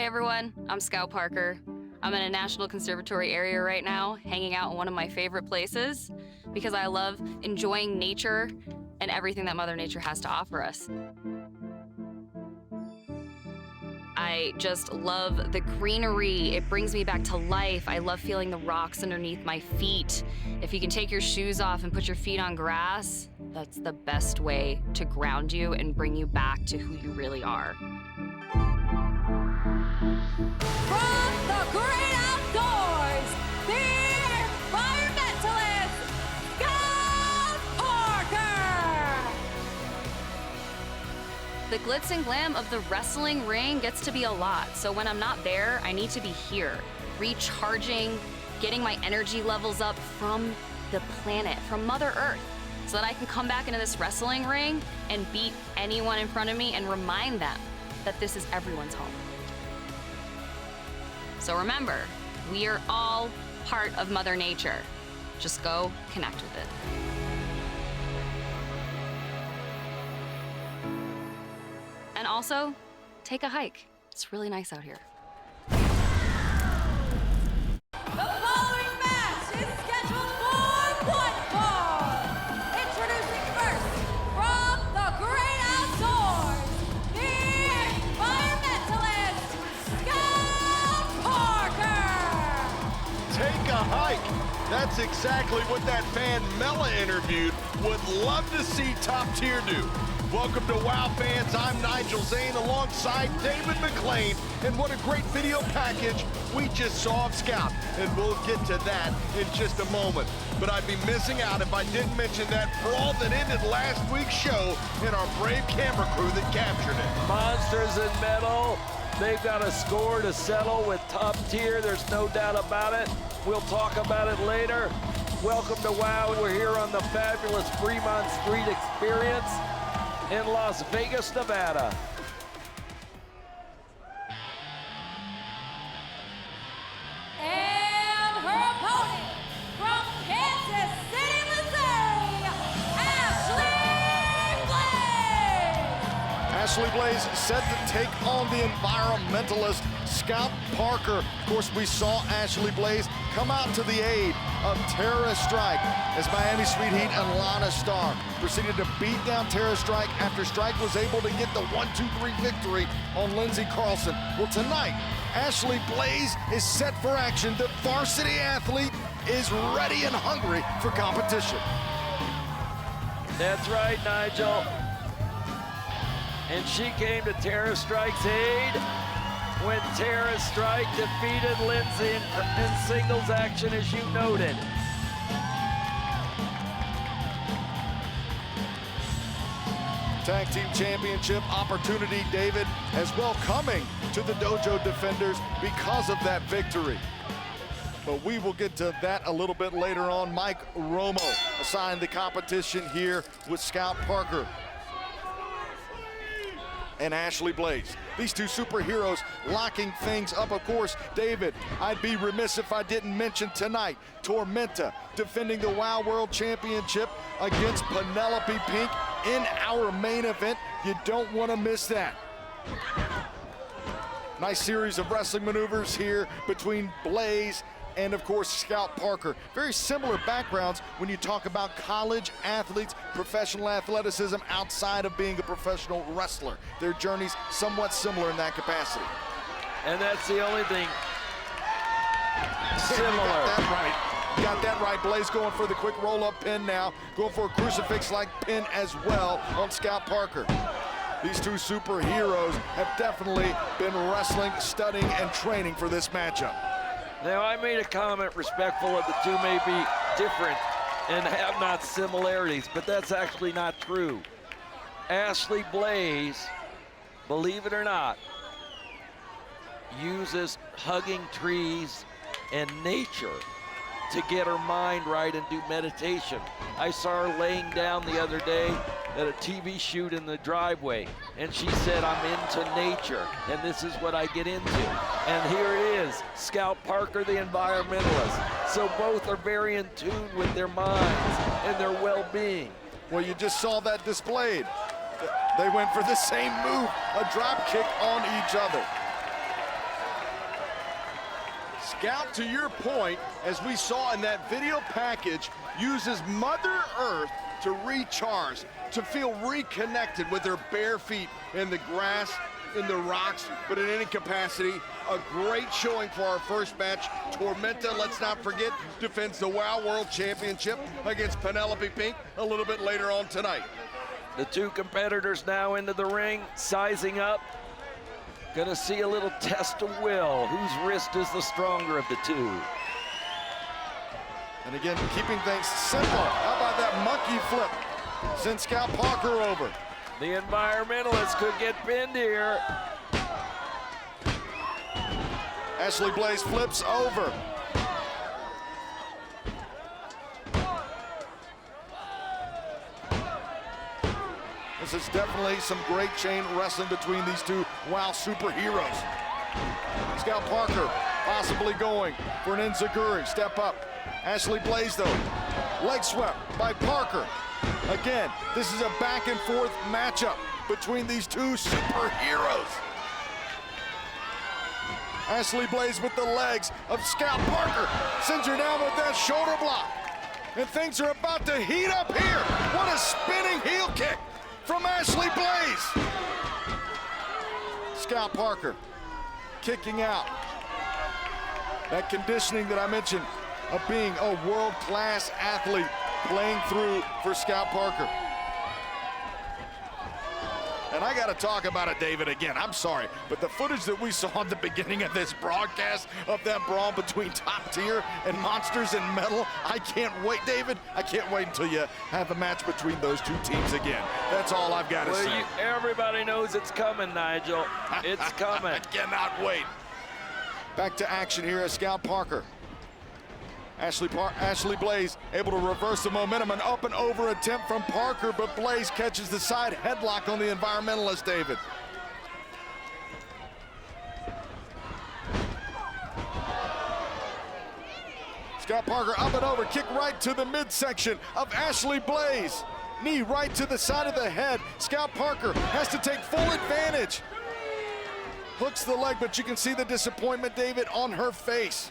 Hey everyone, I'm Scout Parker. I'm in a National Conservatory area right now, hanging out in one of my favorite places because I love enjoying nature and everything that Mother Nature has to offer us. I just love the greenery. It brings me back to life. I love feeling the rocks underneath my feet. If you can take your shoes off and put your feet on grass, that's the best way to ground you and bring you back to who you really are. From the great outdoors, the environmentalist, Scout Parker! The glitz and glam of the wrestling ring gets to be a lot, so when I'm not there, I need to be here, recharging, getting my energy levels up from the planet, from Mother Earth, so that I can come back into this wrestling ring and beat anyone in front of me and remind them that this is everyone's home. So remember, we are all part of Mother Nature. Just go connect with it. And also, take a hike. It's really nice out here. The following match is scheduled for one fall. Introducing first, from the great outdoors, the environmentalist, Scout Parker! Take a hike. That's exactly what that fan Mela interviewed would love to see Top Tier do. Welcome to WOW fans, I'm Nigel Zane alongside David McLean, and what a great video package we just saw of Scout, and we'll get to that in just a moment. But I'd be missing out if I didn't mention that brawl that ended last week's show and our brave camera crew that captured it. Monsters in metal, they've got a score to settle with Top Tier, there's no doubt about it. We'll talk about it later. Welcome to WOW, we're here on the fabulous Fremont Street Experience in Las Vegas, Nevada. And her opponent, from Kansas City, Missouri, Ashley Blaze! Ashley Blaze set to take on the environmentalist Scout Parker. Of course, we saw Ashley Blaze come out to the aid of Tara Strike as Miami Sweet Heat and Lana Starr proceeded to beat down Tara Strike after Strike was able to get the 1-2-3 victory on Lindsey Carlson. Well, tonight, Ashley Blaze is set for action. The varsity athlete is ready and hungry for competition. That's right, Nigel. And she came to Tara Strike's aid when Tara Strike defeated Lindsey in singles action, as you noted. Tag Team Championship opportunity, David, as well coming to the Dojo Defenders because of that victory. But we will get to that a little bit later on. Mike Romo assigned the competition here with Scout Parker and Ashley Blaze. These two superheroes locking things up. Of course, David, I'd be remiss if I didn't mention tonight, Tormenta defending the WOW World Championship against Penelope Pink in our main event. You don't want to miss that. Nice series of wrestling maneuvers here between Blaze and, of course, Scout Parker. Very similar backgrounds when you talk about college athletes, professional athleticism outside of being a professional wrestler. Their journeys somewhat similar in that capacity. And that's the only thing similar. Got that right. Blaze going for the quick roll-up pin now. Going for a crucifix-like pin as well on Scout Parker. These two superheroes have definitely been wrestling, studying, and training for this matchup. Now, I made a comment respectful of the two may be different and have not similarities, but that's actually not true. Ashley Blaze, believe it or not, uses hugging trees and nature to get her mind right and do meditation. I saw her laying down the other day at a TV shoot in the driveway, and she said, I'm into nature, and this is what I get into. And here it is, Scout Parker, the environmentalist. So both are very in tune with their minds and their well-being. Well, you just saw that displayed. They went for the same move, a drop kick on each other. Scout, to your point, as we saw in that video package, uses Mother Earth to recharge, to feel reconnected with her bare feet in the grass, in the rocks, but in any capacity. A great showing for our first match. Tormenta, let's not forget, defends the WoW World Championship against Penelope Pink a little bit later on tonight. The two competitors now into the ring, sizing up. Gonna see a little test of will. Whose wrist is the stronger of the two? And again, keeping things simple. How about that monkey flip? Send Scout Parker over. The environmentalist could get pinned here. Ashley Blaze flips over. This is definitely some great chain wrestling between these two WoW superheroes. Scout Parker possibly going for an enziguri. Step up. Ashley Blaze, though, leg swept by Parker. Again, this is a back and forth matchup between these two superheroes. Ashley Blaze with the legs of Scout Parker. Sends her down with that shoulder block. And things are about to heat up here. What a spinning heel kick from Ashley Blaze. Scout Parker kicking out. That conditioning that I mentioned of being a world-class athlete playing through for Scout Parker. And I got to talk about it, David, again. I'm sorry, but the footage that we saw at the beginning of this broadcast of that brawl between Top Tier and Monsters in Metal, I can't wait, David. I can't wait until you have a match between those two teams again. That's all I've got to say. Everybody knows it's coming, Nigel. It's coming. I cannot wait. Back to action here as Scout Parker. Ashley Blaze able to reverse the momentum. An up and over attempt from Parker, but Blaze catches the side headlock on the environmentalist, David. Scout Parker up and over, kick right to the midsection of Ashley Blaze. Knee right to the side of the head. Scout Parker has to take full advantage. Hooks the leg, but you can see the disappointment, David, on her face.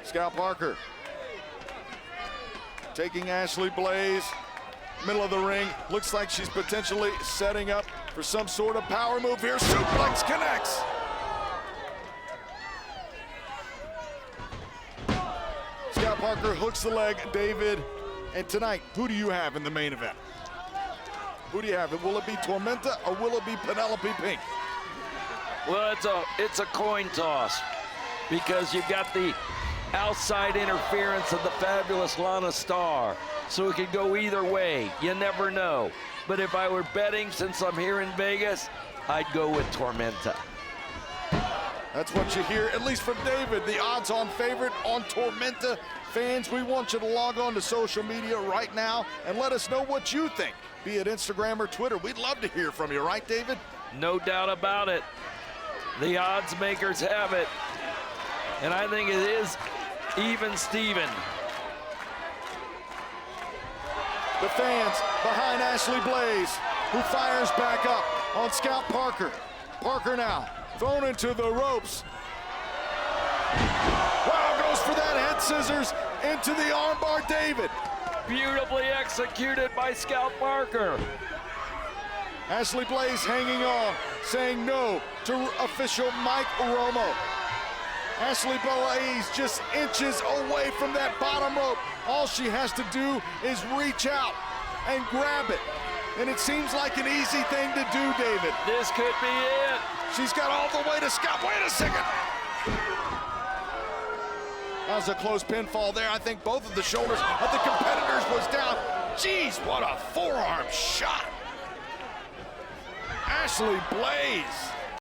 Scout Parker taking Ashley Blaze, middle of the ring. Looks like she's potentially setting up for some sort of power move here. Suplex connects. Scout Parker hooks the leg, David. And tonight, who do you have in the main event? Who do you have? Will it be Tormenta or will it be Penelope Pink? Well, it's a coin toss because you've got the outside interference of the fabulous Lana Starr. So it could go either way. You never know. But if I were betting, since I'm here in Vegas, I'd go with Tormenta. That's what you hear, at least from David, the odds-on favorite on Tormenta. Fans, we want you to log on to social media right now and let us know what you think, be it Instagram or Twitter. We'd love to hear from you, right, David? No doubt about it. The odds makers have it. And I think it is even Steven. The fans behind Ashley Blaze, who fires back up on Scout Parker. Parker now thrown into the ropes. Wow, goes for that head scissors into the armbar, David. Beautifully executed by Scout Parker. Ashley Blaze hanging on, saying no to official Mike Romo. Ashley Blaze just inches away from that bottom rope. All she has to do is reach out and grab it. And it seems like an easy thing to do, David. This could be it. She's got all the way to Scott. Wait a second. That was a close pinfall there. I think both of the shoulders of the competitors was down. Jeez, what a forearm shot. Ashley Blaze